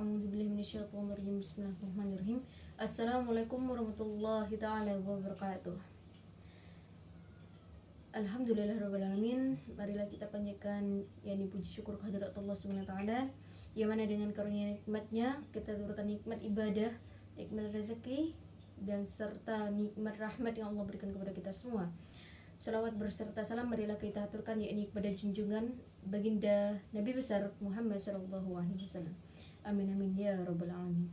A'udzubillahi minasyaitonirrajim. Bismillahirrahmanirrahim. Assalamualaikum warahmatullahi taala wabarakatuh. Alhamdulillahirrahmanirrahim. Marilah kita panjatkan yakni puji syukur kehadirat Allah Subhanahu wa taala, yang mana dengan karunia nikmatnya kita diberikan nikmat ibadah, nikmat rezeki, dan serta nikmat rahmat yang Allah berikan kepada kita semua. Salawat berserta salam marilah kita aturkan yakni kepada junjungan baginda Nabi besar Muhammad sallallahu alaihi wasallam. Amin amin ya rabbal alamin.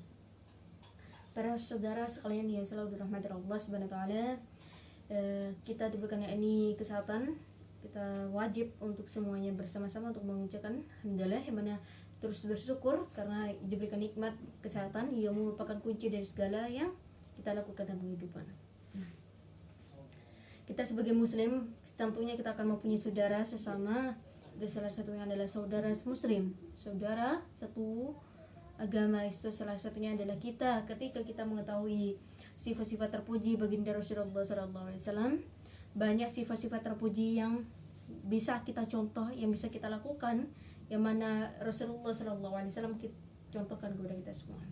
Para saudara sekalian yang selalu dirahmati Allah Subhanahu wa taala, kita diberikan yakni kesehatan. Kita wajib untuk semuanya bersama-sama untuk mengucapkan alhamdulillah, yang mana terus bersyukur karena diberikan nikmat kesehatan yang merupakan kunci dari segala yang kita lakukan dalam kehidupan. Kita sebagai muslim tentunya kita akan mempunyai saudara sesama, dan salah satunya adalah saudara muslim, saudara satu agama. Itu salah satunya adalah kita ketika kita mengetahui sifat-sifat terpuji baginda Rasulullah SAW. Banyak sifat-sifat terpuji yang bisa kita contoh, yang bisa kita lakukan, yang mana Rasulullah SAW kita contohkan kepada kita semua.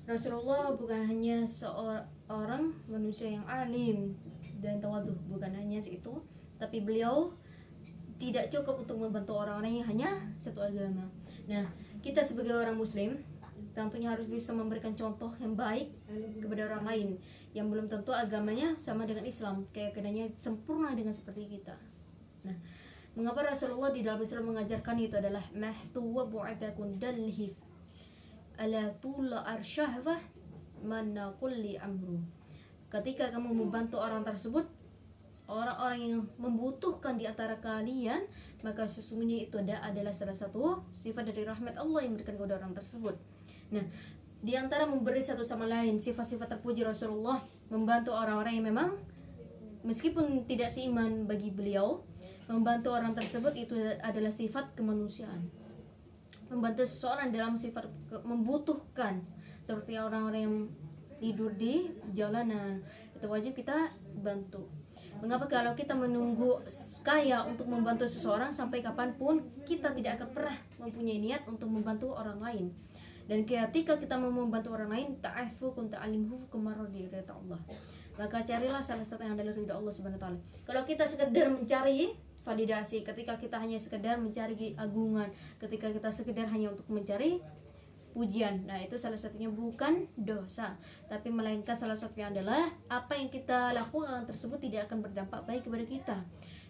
Rasulullah bukan hanya seorang manusia yang alim dan tawadhu, bukan hanya itu, tapi beliau tidak cukup untuk membantu orang-orang yang hanya satu agama. Nah, kita sebagai orang muslim tentunya harus bisa memberikan contoh yang baik kepada orang lain yang belum tentu agamanya sama dengan Islam, keyakinannya sempurna dengan seperti kita. Nah, mengapa Rasulullah di dalam Islam mengajarkan itu adalah mahtuwa bu'atakun dalhif ala tula arsyahwah mana kulli amru. Ketika kamu membantu orang tersebut, orang-orang yang membutuhkan di antara kalian, maka sesungguhnya itu adalah salah satu sifat dari rahmat Allah yang diberikan kepada orang tersebut. Nah, di antara memberi satu sama lain sifat-sifat terpuji Rasulullah, membantu orang-orang yang memang meskipun tidak seiman bagi beliau, membantu orang tersebut itu adalah sifat kemanusiaan. Membantu seseorang dalam sifat membutuhkan, seperti orang-orang yang tidur di jalanan, itu wajib kita bantu. Mengapa kalau kita menunggu kaya untuk membantu seseorang, sampai kapanpun kita tidak akan pernah mempunyai niat untuk membantu orang lain. Dan ketika kita mau membantu orang lain, ta'afu kun ta'alimhu kumarodi ridha Allah, maka carilah salah satu yang adalah ridha Allah Subhanahu wa taala. Kalau kita sekedar mencari validasi, ketika kita hanya sekedar mencari agungan, ketika kita sekedar hanya untuk mencari pujian, nah itu salah satunya bukan dosa, tapi melainkan salah satunya adalah apa yang kita lakukan tersebut tidak akan berdampak baik kepada kita.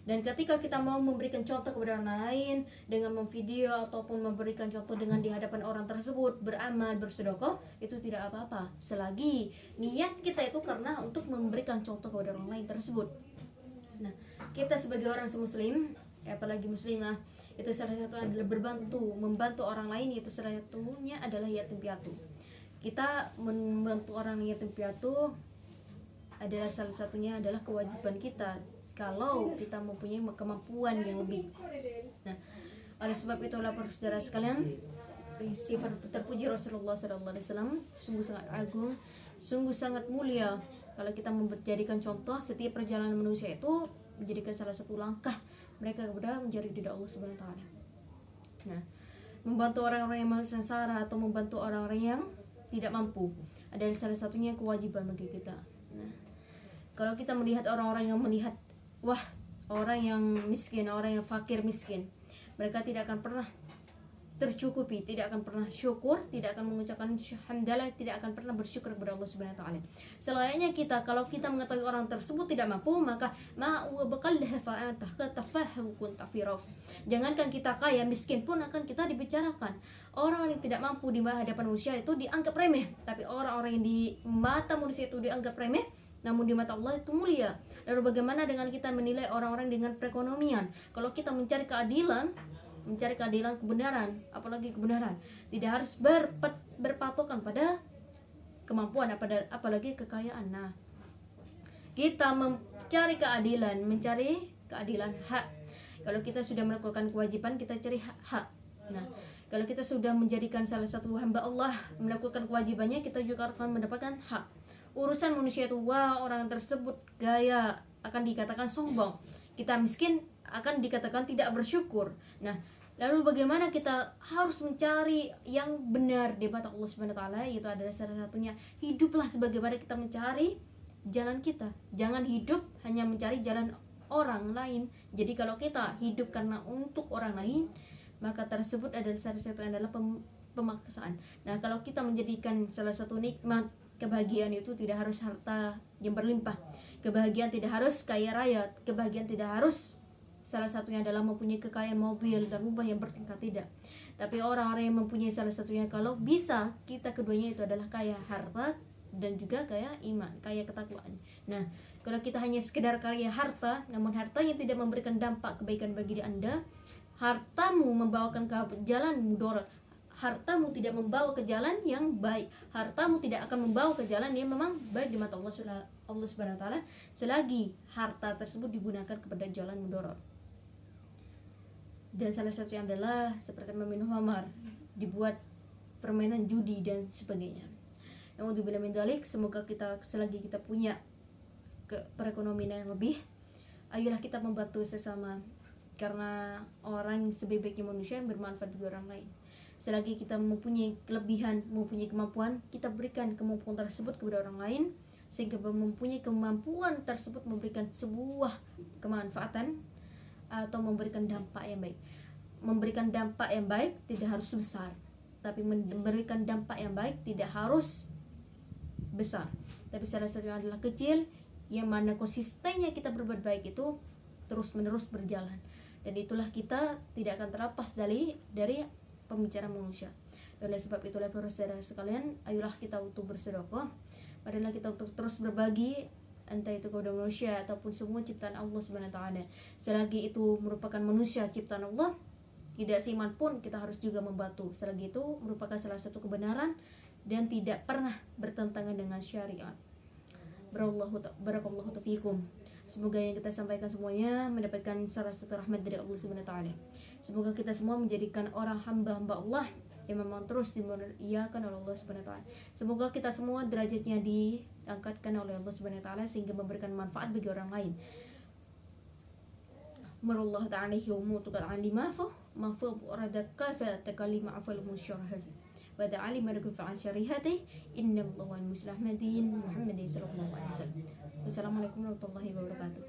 Dan ketika kita mau memberikan contoh kepada orang lain dengan memvideo ataupun memberikan contoh dengan di hadapan orang tersebut, beramal, bersedekah, itu tidak apa-apa selagi niat kita itu karena untuk memberikan contoh kepada orang lain tersebut. Nah, kita sebagai orang muslim, apalagi muslimah, itu salah satu adalah membantu orang lain, itu salah satunya adalah yatim piatu. Kita membantu orang yatim piatu adalah salah satunya adalah kewajiban kita kalau kita mempunyai kemampuan yang lebih. Nah, oleh sebab itulah para saudara sekalian, sifat terpuji Rasulullah SAW sungguh sangat agung, sungguh sangat mulia. Kalau kita menjadikan contoh, setiap perjalanan manusia itu menjadikan salah satu langkah mereka kepada mencari ridha Allah Subhanahu wa taala. Nah, membantu orang-orang yang sengsara atau membantu orang-orang yang tidak mampu adalah salah satunya kewajiban bagi kita. Nah, kalau kita melihat orang-orang yang melihat, wah, orang yang miskin, orang yang fakir miskin, mereka tidak akan pernah tercukupi, tidak akan pernah syukur, tidak akan mengucapkan alhamdulillah, tidak akan pernah bersyukur kepada Allah Subhanahu wa taala. Selayaknya kita, kalau kita mengetahui orang tersebut tidak mampu, maka jangankan kita kaya, miskin pun akan kita dibicarakan. Orang yang tidak mampu di hadapan manusia itu dianggap remeh, tapi orang-orang yang di mata manusia itu dianggap remeh, namun di mata Allah itu mulia. Lalu bagaimana dengan kita menilai orang-orang dengan perekonomian? Kalau kita mencari keadilan, kebenaran, apalagi kebenaran, tidak harus berpatokan pada kemampuan, apalagi kekayaan. Nah, kita mencari keadilan hak. Kalau kita sudah melakukan kewajiban, kita cari hak. Nah, kalau kita sudah menjadikan salah satu hamba Allah melakukan kewajibannya, kita juga akan mendapatkan hak. Urusan manusia itu, wah, orang tersebut gaya, akan dikatakan sombong. Kita miskin akan dikatakan tidak bersyukur. Nah, Lalu bagaimana kita harus mencari yang benar di mata Allah Subhanahu wa taala, itu adalah salah satunya hiduplah sebagaimana kita mencari jalan kita. Jangan hidup hanya mencari jalan orang lain. Jadi kalau kita hidup karena untuk orang lain, maka tersebut adalah salah satu adalah pemaksaan. Nah, kalau kita menjadikan salah satu nikmat kebahagiaan itu tidak harus harta yang berlimpah, kebahagiaan tidak harus kaya raya, kebahagiaan tidak harus salah satunya adalah mempunyai kekayaan mobil dan rumah yang bertingkat, tidak. Tapi orang-orang yang mempunyai salah satunya, kalau bisa kita keduanya itu adalah kaya harta dan juga kaya iman, kaya ketakwaan. Nah, kalau kita hanya sekedar kaya harta, namun hartanya tidak memberikan dampak kebaikan bagi Anda, hartamu membawakan ke jalan mudarat, hartamu tidak membawa ke jalan yang baik, hartamu tidak akan membawa ke jalan yang memang baik di mata Allah Subhanahu wa taala selagi harta tersebut digunakan kepada jalan mudarat. Dan salah satunya adalah seperti meminum khamar, dibuat permainan judi dan sebagainya. Naudzubillah min dzalik, semoga kita selagi kita punya perekonomian yang lebih, ayolah kita membantu sesama, karena orang sebaik-baiknya manusia yang bermanfaat bagi orang lain. Selagi kita mempunyai kelebihan, mempunyai kemampuan, kita berikan kemampuan tersebut kepada orang lain, sehingga mempunyai kemampuan tersebut memberikan sebuah kemanfaatan atau memberikan dampak yang baik. Memberikan dampak yang baik tidak harus besar, tapi memberikan dampak yang baik tidak harus besar, tapi salah satunya adalah kecil, yang mana konsistennya kita berbuat baik itu terus menerus berjalan. Dan itulah kita tidak akan terlepas dari pembicaraan manusia. Oleh sebab itulah para saudara sekalian, ayolah kita untuk bersedekah, marilah kita untuk terus berbagi, entah itu kepada manusia ataupun semua ciptaan Allah Subhanahu wa taala. Selagi itu merupakan manusia ciptaan Allah, tidak seiman pun kita harus juga membantu. Selagi itu merupakan salah satu kebenaran dan tidak pernah bertentangan dengan syariat. Barakallahu fiikum. Semoga yang kita sampaikan semuanya mendapatkan salah satu rahmat dari Allah Subhanahu wa taala. Semoga kita semua menjadikan orang hamba-hamba Allah yang memang terus dimuliakan oleh Allah Subhanahu wa taala. Semoga kita semua derajatnya diangkatkan oleh Allah Subhanahu wa taala sehingga memberikan manfaat bagi orang lain. Marallahu ta'ala yawmu tuqal alima fa mafu radaka fa takalima afal musyarahafi wa ta'alima lakum fa syarihati inna Allaha al-muslimin Muhammadin sallallahu alaihi wasallam. Wassalamualaikum warahmatullahi wabarakatuh.